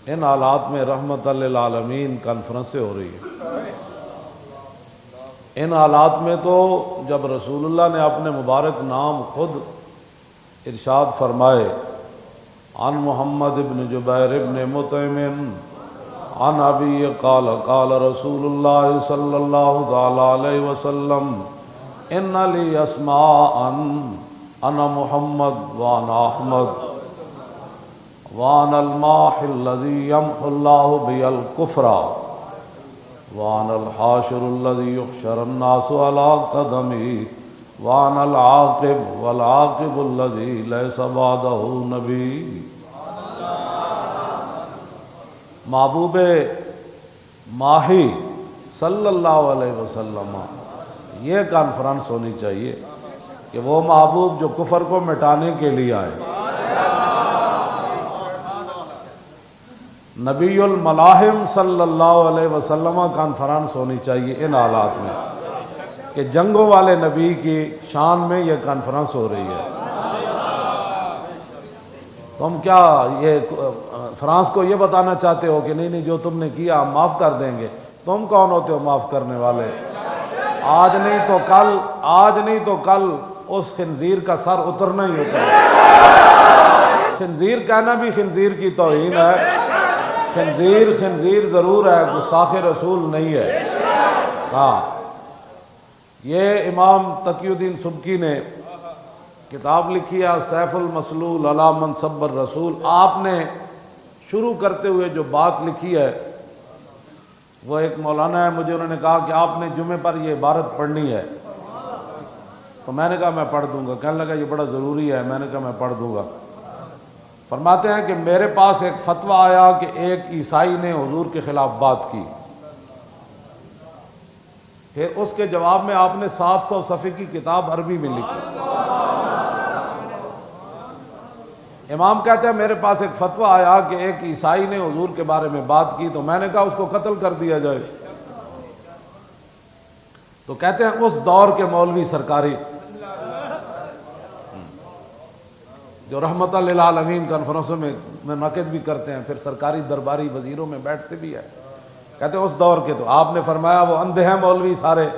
ان حالات میں رحمت للعالمین کانفرنسیں ہو رہی ہیں۔ ان حالات میں تو جب رسول اللہ نے اپنے مبارک نام خود ارشاد فرمائے، عن محمد ابن جبیر ابن مطعم عن ابی قال قال رسول اللہ صلی اللہ تعالی علیہ وسلم ان لی اسماء انا محمد وانا احمد وانا الماحی الذی یمحو اللہ بی الکفر وانا الحاشر الذی یحشر الناس علی قدمی وانا العاقب والعاقب الذی لیس بعدہ نبی۔ محبوب ماہی صلی اللہ علیہ وسلم یہ کانفرنس ہونی چاہیے کہ وہ محبوب جو کفر کو مٹانے کے لیے آئے، نبی الملاحم صلی اللہ علیہ وسلم کانفرنس ہونی چاہیے ان حالات میں کہ جنگوں والے نبی کی شان میں یہ کانفرنس ہو رہی ہے۔ تم کیا یہ فرانس کو یہ بتانا چاہتے ہو کہ نہیں جو تم نے کیا ہم معاف کر دیں گے؟ تم کون ہوتے ہو معاف کرنے والے؟ آج نہیں تو کل اس خنزیر کا سر اترنا ہی ہوتا ہے۔ خنزیر کہنا بھی خنزیر کی توہین ہے۔ خنزیر ضرور ہے، گستاخ رسول نہیں ہے۔ ہاں، یہ امام تقی الدین سبکی نے کتاب لکھی ہے سیف المسلول علی من سب الرسول۔ آپ نے شروع کرتے ہوئے جو بات لکھی ہے، وہ ایک مولانا ہے، مجھے انہوں نے کہا کہ آپ نے جمعے پر یہ عبارت پڑھنی ہے، تو میں نے کہا میں پڑھ دوں گا۔ کہنے لگا یہ بڑا ضروری ہے، میں نے کہا میں پڑھ دوں گا۔ فرماتے ہیں کہ میرے پاس ایک فتویٰ آیا کہ ایک عیسائی نے حضور کے خلاف بات کی، پھر اس کے جواب میں آپ نے 700 صفحے کی کتاب عربی میں لکھی۔ امام کہتے ہیں میرے پاس ایک فتویٰ آیا کہ ایک عیسائی نے حضور کے بارے میں بات کی، تو میں نے کہا اس کو قتل کر دیا جائے۔ تو کہتے ہیں اس دور کے مولوی سرکاری جو رحمت للعالمین کانفرنسوں میں منعقد بھی کرتے ہیں، پھر سرکاری درباری وزیروں میں بیٹھتے بھی ہیں، کہتے ہیں اس دور کے تو آپ نے فرمایا وہ اندھے ہیں مولوی سارے۔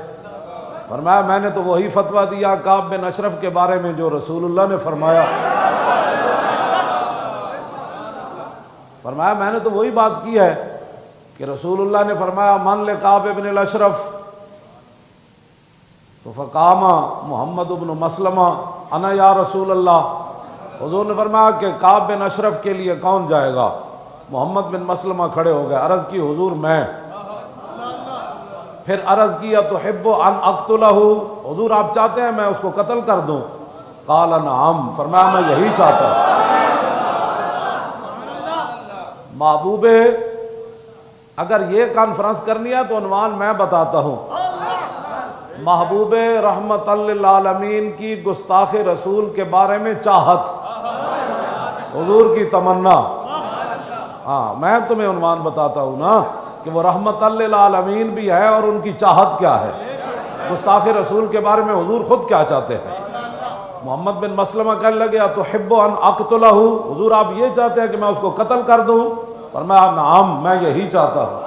فرمایا میں نے تو وہی فتویٰ دیا کعب بن اشرف کے بارے میں جو رسول اللہ نے فرمایا۔ فرمایا میں نے تو وہی بات کی ہے کہ رسول اللہ نے فرمایا من لکعب بن الاشرف، تو فقام محمد بن مسلمہ انا یا رسول اللہ۔ حضور نے فرمایا کہ کعب بن اشرف کے لیے کون جائے گا؟ محمد بن مسلمہ کھڑے ہو گئے، عرض کی حضور میں۔ پھر عرض کیا تحب ان اقتلہ، حضور آپ چاہتے ہیں میں اس کو قتل کر دوں؟ قال نعم، فرمایا میں یہی چاہتا ہوں۔ محبوب اگر یہ کانفرنس کرنی ہے تو عنوان میں بتاتا ہوں، محبوب رحمت للعالمین کی گستاخ رسول کے بارے میں چاہت، حضور کی تمنا۔ ہاں میں تمہیں عنوان بتاتا ہوں نا کہ وہ رحمت للعالمین بھی ہے اور ان کی چاہت کیا ہے، گستاخ رسول کے بارے میں حضور خود کیا چاہتے ہیں۔ محمد بن مسلمہ کہنے لگے تحب ان اقتلہ، حضور آپ یہ چاہتے ہیں کہ میں اس کو قتل کر دوں؟ فرمایا نعم میں یہی چاہتا ہوں۔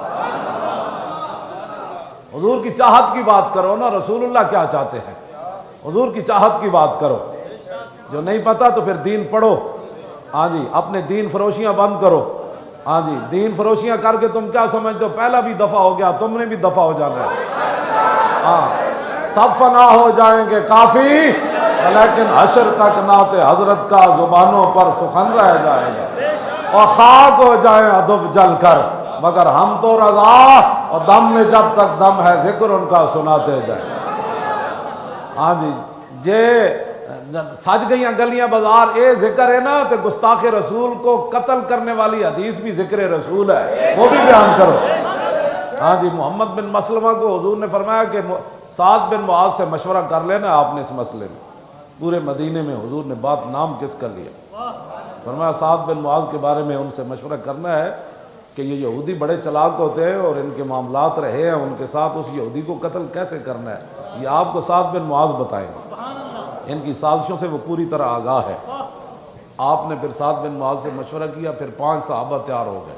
حضور کی چاہت کی بات کرو نا، رسول اللہ کیا چاہتے ہیں، حضور کی چاہت کی بات کرو۔ جو نہیں پتا تو پھر دین پڑھو، ہاں جی اپنے دین فروشیاں بند کرو۔ ہاں جی دین فروشیاں کر کے تم کیا سمجھتے ہو پہلا بھی دفع ہو گیا، تم نے بھی دفع ہو جانا ہے۔ ہاں سب فنا ہو جائیں گے کافی، لیکن حشر تک نعت حضرت کا زبانوں پر سخن رہ جائے گا، اور خاک ہو جائیں ادب جل کر مگر ہم تو رضا، اور دم میں جب تک دم ہے ذکر ان کا سناتے جائیں۔ ہاں جی جے سج گئیاں گلیاں بازار اے ذکر ہے نا، تو گستاخ رسول کو قتل کرنے والی حدیث بھی ذکر رسول ہے، وہ بھی بیان کرو۔ ہاں جی محمد بن مسلمہ کو حضور نے فرمایا کہ سعد بن معاذ سے مشورہ کر لینا آپ نے اس مسئلے میں۔ پورے مدینے میں حضور نے بات نام کس کا لیا؟ فرمایا سعد بن معاذ کے بارے میں ان سے مشورہ کرنا ہے کہ یہ یہودی بڑے چلاک ہوتے ہیں اور ان کے معاملات رہے ہیں، ان کے ساتھ اس یہودی کو قتل کیسے کرنا ہے یہ آپ کو سعد بن معاذ بتائیں گے۔ ان کی سازشوں سے وہ پوری طرح آگاہ ہے۔ آپ نے پھر سعد بن معاذ سے مشورہ کیا، پھر 5 صحابہ تیار ہو گئے،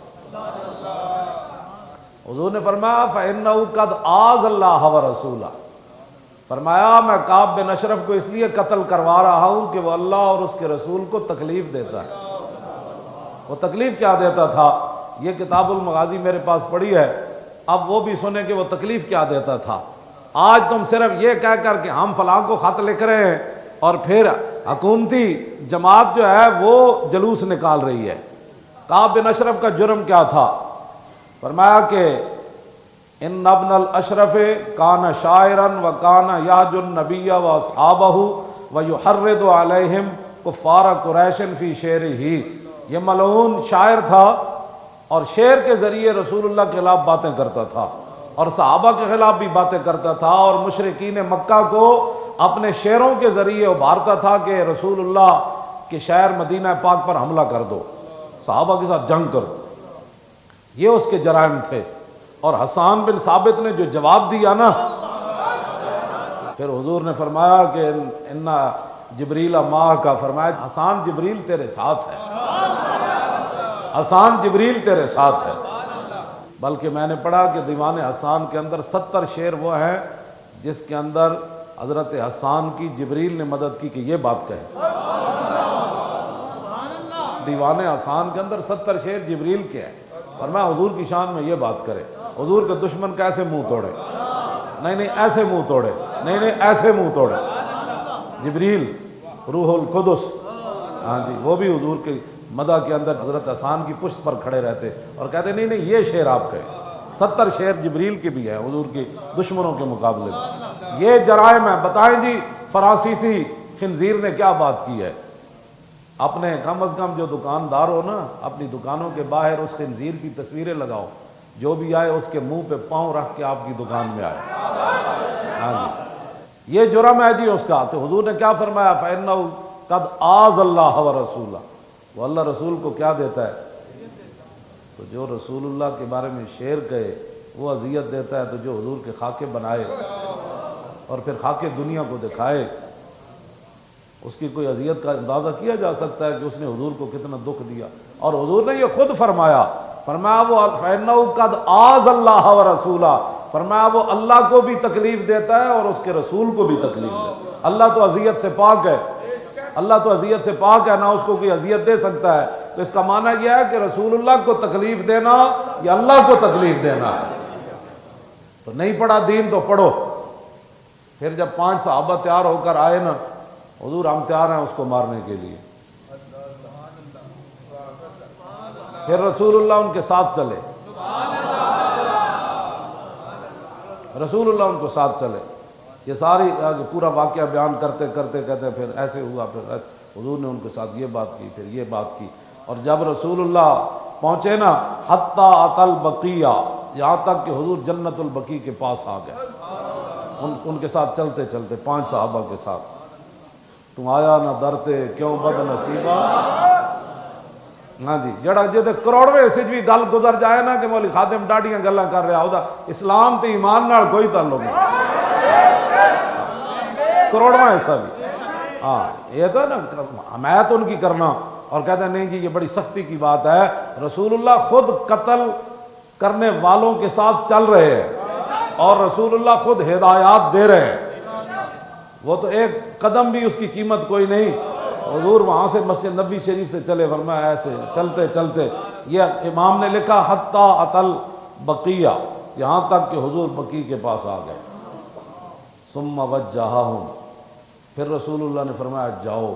حضور نے فرمایا فَإِنَّهُ قَدْ آذَ اللَّهَ وَرَسُولَهُ، فرمایا میں کعب بن اشرف کو اس لیے قتل کروا رہا ہوں کہ وہ اللہ اور اس کے رسول کو تکلیف دیتا ہے۔ وہ تکلیف کیا دیتا تھا؟ یہ کتاب المغازی میرے پاس پڑھی ہے، اب وہ بھی سنیں کہ وہ تکلیف کیا دیتا تھا۔ آج تم صرف یہ کہہ کر کہ ہم فلاں کو خط لکھ رہے ہیں اور پھر حکومتی جماعت جو ہے وہ جلوس نکال رہی ہے۔ کعب بن اشرف کا جرم کیا تھا؟ فرمایا کہ ان ابن الاشرف کان شاعرا وکان یحج النبی واصحابہ ویحرض علیہم کفار قریش فی شعرہ، یہ ملعون شاعر تھا اور شعر کے ذریعے رسول اللہ کے خلاف باتیں کرتا تھا اور صحابہ کے خلاف بھی باتیں کرتا تھا اور مشرکین مکہ کو اپنے شعروں کے ذریعے ابھارتا تھا کہ رسول اللہ کے شہر مدینہ پاک پر حملہ کر دو، صحابہ کے ساتھ جنگ کرو۔ یہ اس کے جرائم تھے۔ اور حسان بن ثابت نے جو جواب دیا نا، پھر حضور نے فرمایا کہ ان جبریل ماہ کا، فرمایا حسان جبریل تیرے ساتھ ہے، حسان جبریل تیرے ساتھ ہے۔ بلکہ میں نے پڑھا کہ دیوان حسان کے اندر 70 شعر وہ ہیں جس کے اندر حضرت حسان کی جبریل نے مدد کی کہ یہ بات کہے۔ دیوان حسان کے اندر 70 شعر جبریل کے ہیں، فرمایا حضور کی شان میں یہ بات کرے۔ حضور کے دشمن کا ایسے منہ توڑے، نہیں ایسے منہ توڑے، نہیں ایسے منہ توڑے۔ جبریل روح القدس، ہاں جی، وہ بھی حضور کی مدح کے اندر حضرت حسان کی پشت پر کھڑے رہتے اور کہتے نہیں یہ شعر آپ کہے۔ 70 شعر جبریل کے بھی ہیں حضور کے دشمنوں کے مقابلے میں۔ یہ جرائم ہیں۔ بتائیں جی فرانسیسی خنزیر نے کیا بات کی ہے؟ اپنے کم از کم جو دکاندار ہو نا، اپنی دکانوں کے باہر اس خنزیر کی تصویریں لگاؤ، جو بھی آئے اس کے منہ پہ پاؤں رکھ کے آپ کی دکان میں آئے۔ ہاں جی، یہ جرم ہے جی اس کا۔ تو حضور نے کیا فرمایا؟ فَإِنَّهُ قَدْ آذَ اللَّهَ وَرَسُولَهُ، وہ اللہ رسول کو کیا دیتا ہے؟ تو جو رسول اللہ کے بارے میں شعر کہے وہ اذیت دیتا ہے، تو جو حضور کے خاکے بنائے اور پھر خاکے دنیا کو دکھائے، اس کی کوئی اذیت کا اندازہ کیا جا سکتا ہے کہ اس نے حضور کو کتنا دکھ دیا؟ اور حضور نے یہ خود فرمایا وہ فَإِنَّهُ قَدْ آذَ اللَّهَ وَرَسُولَهُ، فرمایا وہ اللہ کو بھی تکلیف دیتا ہے اور اس کے رسول کو بھی تکلیف دیتا ہے۔ اللہ تو اذیت سے پاک ہے، اللہ تو اذیت سے پاک ہے، نہ اس کو کوئی اذیت دے سکتا ہے۔ تو اس کا معنی یہ ہے کہ رسول اللہ کو تکلیف دینا یا اللہ کو تکلیف دینا ہے۔ تو نہیں پڑھا دین تو پڑھو۔ پھر جب 5 صحابہ تیار ہو کر آئے نا، حضور ہم تیار ہیں اس کو مارنے کے لیے، پھر رسول اللہ ان کے ساتھ چلے، رسول اللہ ان کو ساتھ چلے۔ یہ ساری پورا واقعہ بیان کرتے کرتے کہتے پھر ایسے ہوا، پھر ایسے، حضور نے ان کے ساتھ یہ بات کی، پھر یہ بات کی۔ اور جب رسول اللہ پہنچے نا حتیٰ اتی البقیہ، یہاں تک کہ حضور جنت البقیع کے پاس آ گئے ان کے ساتھ چلتے چلتے 5 صحابہ کے ساتھ۔ تم آیا نہ درتے کیوں بد نصیبہ، ہاں جی، جڑا جدے کروڑویں حصے بھی گل گزر جائے نا کہ مولی خادم ڈاڈیاں گلاں کر رہا ہوتا، اسلام تے ایمان نال کوئی تعلق نہیں، کروڑواں حصہ بھی۔ ہاں یہ تو نا حمایت ان کی کرنا اور کہتے ہیں نہیں جی یہ بڑی سختی کی بات ہے۔ رسول اللہ خود قتل کرنے والوں کے ساتھ چل رہے ہیں اور رسول اللہ خود ہدایات دے رہے ہیں، وہ تو ایک قدم بھی اس کی قیمت کوئی نہیں۔ حضور وہاں سے مسجد نبی شریف سے چلے، فرمایا ایسے چلتے چلتے، یہ امام نے لکھا حتیٰ اتی البقیہ، یہاں تک کہ حضور بقیع کے پاس آ گئے۔ ثم وجہہم، پھر رسول اللہ نے فرمایا جاؤ،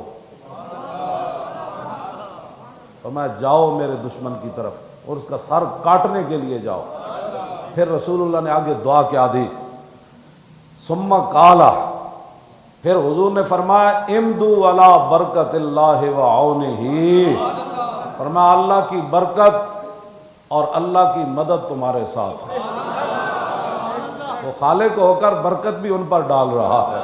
فرمایا جاؤ میرے دشمن کی طرف اور اس کا سر کاٹنے کے لیے جاؤ۔ پھر رسول اللہ نے آگے دعا کیا دی، ثم قال، پھر حضور نے فرمایا امدو علی برکت اللہ وعونہ، فرمایا اللہ کی برکت اور اللہ کی مدد تمہارے ساتھ ہے۔ وہ خالق ہو کر برکت بھی ان پر ڈال رہا ہے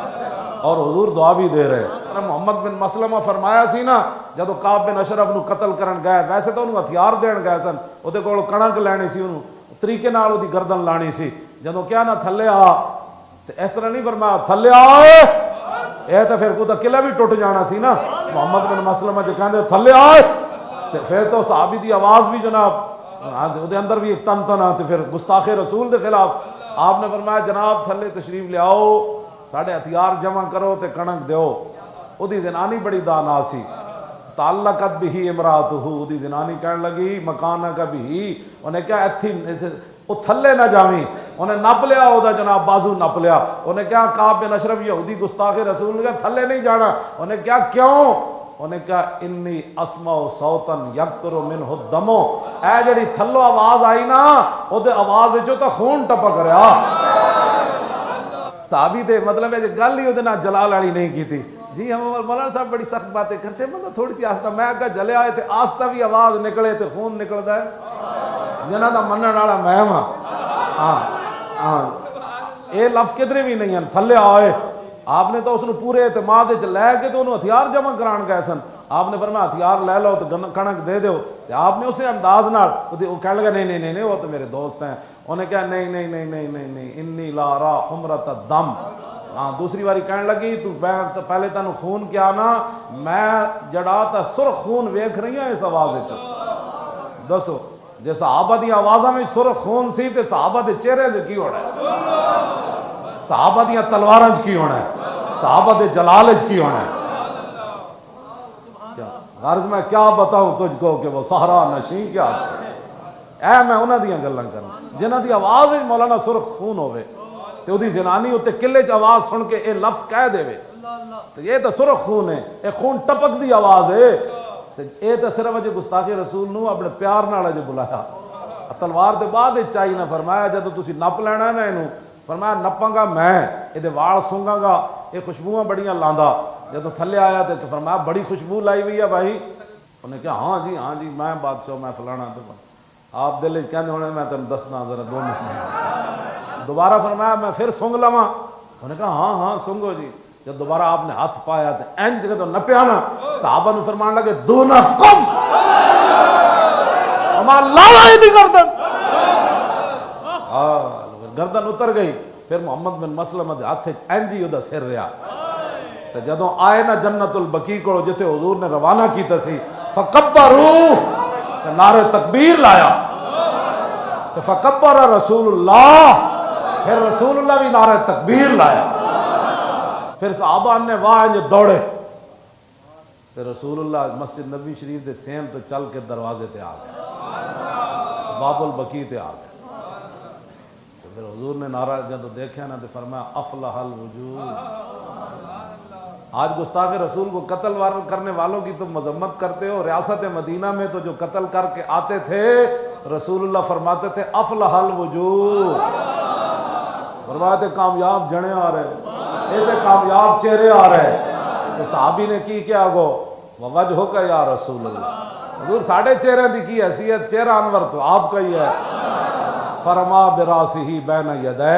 اور حضور دعا بھی دے رہے ہیں۔ محمد بن مسلمہ فرمایا سی نا جدو کعب بن اشرف نو قتل کرن گئے، ویسے تو انہوں ہتھیار دین گئے سن، وہ دے کول کڑک لینی سی، انہوں طریقے نال دی گردن لانی سی، جدو کیا نا تھلے آ، تو اس طرح نہیں فرمایا تھلے آئے، اے تو پھر کوئی قلعہ بھی ٹوٹ جانا سی نا۔ محمد بن مسلمہ جو کہندے تھلے آئے، تو پھر تو صحابی دی آواز بھی جناب دے اندر بھی ایک تن تن آتے پھر گستاخ رسول دے خلاف آپ نے فرمایا جناب تھلے تشریف لے آؤ ساڑھے ہتھیار جمع کرو تے کنک دیو او دی زنانی بڑی دانا سی تعلقت بھی امراتہ دی زنانی کہنے لگی مکانک بھی انہیں کیا ایتھی وہ تھلے نہ جاویں انہیں نپ لیا او دا جناب بازو نپ لیا انہیں کیا کعب بن اشرف یہودی گستاخ رسول نے کہا تھلے نہیں جانا انہیں کیا کیوں انہیں کہا انی اسمع صوتن یقطر منہ الدم اے جڑی تھلو آواز آئی نا او دے آواز جو تا خون ٹپک رہا صحابی دے مطلب ہے گل ہی او دے نا جلال والی نہیں کی تھی جی ہم مولانا صاحب بڑی سخت باتیں کرتے ہیں مطلب تھوڑی سی آستہ میں کہا جلے آئے تھے آستہ بھی آواز نکلے تھے خون نکلتا ہے جنہ دا منن والا میں ہاں اے لفظ کدھر بھی نہیں ہیں تھلے آئے آپ نے تو اس نے پورے اعتماد لے کے تو انہوں ہتھیار جمع کران گئے سن آپ نے فرمایا ہتھیار لے لو تو کنک دے دو آپ نے اسے انداز نال وہ کہنے لگا نہیں وہ تو میرے دوست ہیں انہیں کہا نہیں انی لا را حمرت الدم ہاں دوسری باری کہنے لگی تو پہلے تینوں خون کیا نا میں جڑا تا سرخ خون ویکھ رہی ہوں اس آواز وچ دسو جے صحابہ دی آوازاں میں سرخ خون سی تے صحابہ دے چہرے وچ کی ہونا ہے صحابہ دی تلواراں وچ کی ہونا ہے صحابہ دے جلال وچ کی ہونا ہے غرض میں کیا بتاؤں تجھ کو کہ وہ صحرا نشین کیا اے میں انہاں دیاں گلاں کرنا جنہاں دی آواز وچ مولانا سرخ خون ہوے تے اودی زنانی اتے قلے چ آواز سن کے اے لفظ کہہ دے تو یہ تو سرخ خون ہے اے خون ٹپک دی آواز ہے اے تو صرف اجے گستاخ رسول نو اپنے پیار نال اجے بلایا تلوار دے بعد چائی نہ فرمایا جدوں تسی نپ لینا ہے نا اینو فرمایا نپاں گا میں اے دے وال سونگاں گا اے خوشبوواں بڑیاں لاندا جدوں تھلے آیا تے فرمایا بڑی خوشبو لائی ہوئی ہے بھائی انہیں کہا ہاں جی میں بادشاہ میں فلانا آپ دل وچ کہندے ہونے میں تینوں دسنا ذرا 2 منٹ دوبارہ فرمایا میں پھر سونگ لواں انہیں کہا ہاں سونگو جی جب دوبارہ آپ نے ہاتھ پایا تو این جگہ تو نپیا نا صحابہ نے فرمان لگے دونہ کم ہمارا لالا ہی دی گردن اتر گئی پھر محمد بن مسلمہ دے ہاتھ این جی دا سر رہا تو جدوں آئے نا جنت البقیع کو جتے حضور نے روانہ کی تسی فکبرو نعرہ تکبیر لایا فکبر رسول اللہ پھر رسول اللہ بھی نعرہ تکبیر لایا پھر صحابہ نے واہ دوڑے پھر رسول اللہ مسجد نبی شریف دے سین تو چل کے دروازے تے آ گئے باب البقیع تے آ گئے پھر حضور نے نعرہ جب دیکھا نا تو فرمایا افلح الوجود آج گستاخ رسول کو قتل کرنے والوں کی تم مذمت کرتے ہو ریاست مدینہ میں تو جو قتل کر کے آتے تھے رسول اللہ فرماتے تھے افلح الوجود فرماتے کامیاب جنے آ رہے ایسے کامیاب چہرے آ رہے صحابی نے کی کیا گو وجہ کا یا رسول اللہ حضور ساڑھے چہرے دی کی حیثیت چہرہ انور تو آپ کا ہی ہے فرما براسہی بین یدہ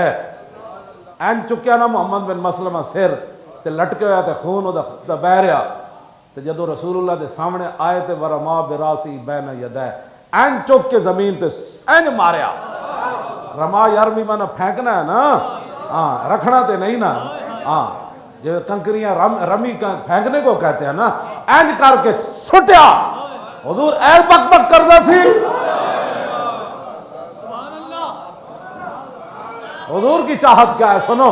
این چکیا نا محمد بن مسلمہ سر تے لٹکے ہویا تے خون دا بہ رہا تے جدو رسول اللہ دے سامنے آئے تے ورما براسی بین یدہ این چک کے زمین تے این ماریا رما یارمی مانا پھینکنا ہے نا ہاں رکھنا تے نہیں نا ہاں جو کنکریاں رمی پھینکنے کو کہتے ہیں نا اینج کر کے سٹیا حضور اے بک بک کردہ سی حضور کی چاہت کیا ہے سنو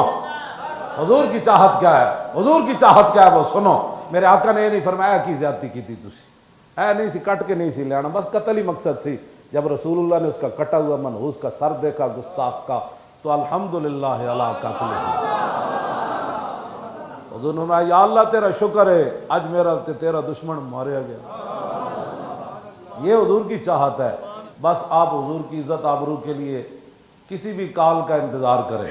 حضور کی چاہت کیا ہے حضور کی چاہت کیا ہے وہ سنو میرے آقا نے یہ نہیں فرمایا کی زیادتی کی تھی تسی اے نہیں سی کٹ کے نہیں سی لینا بس قتل ہی مقصد سی جب رسول اللہ نے اس کا کٹا ہوا منحوس کا سر دیکھا گستاخ کا تو الحمدللہ علی قتلہ حضور نے فرمایا یا اللہ تیرا شکر ہے آج میرا تیرا دشمن ماریا گیا یہ حضور کی چاہت ہے بس آپ حضور کی عزت آبرو کے لیے کسی بھی کال کا انتظار کریں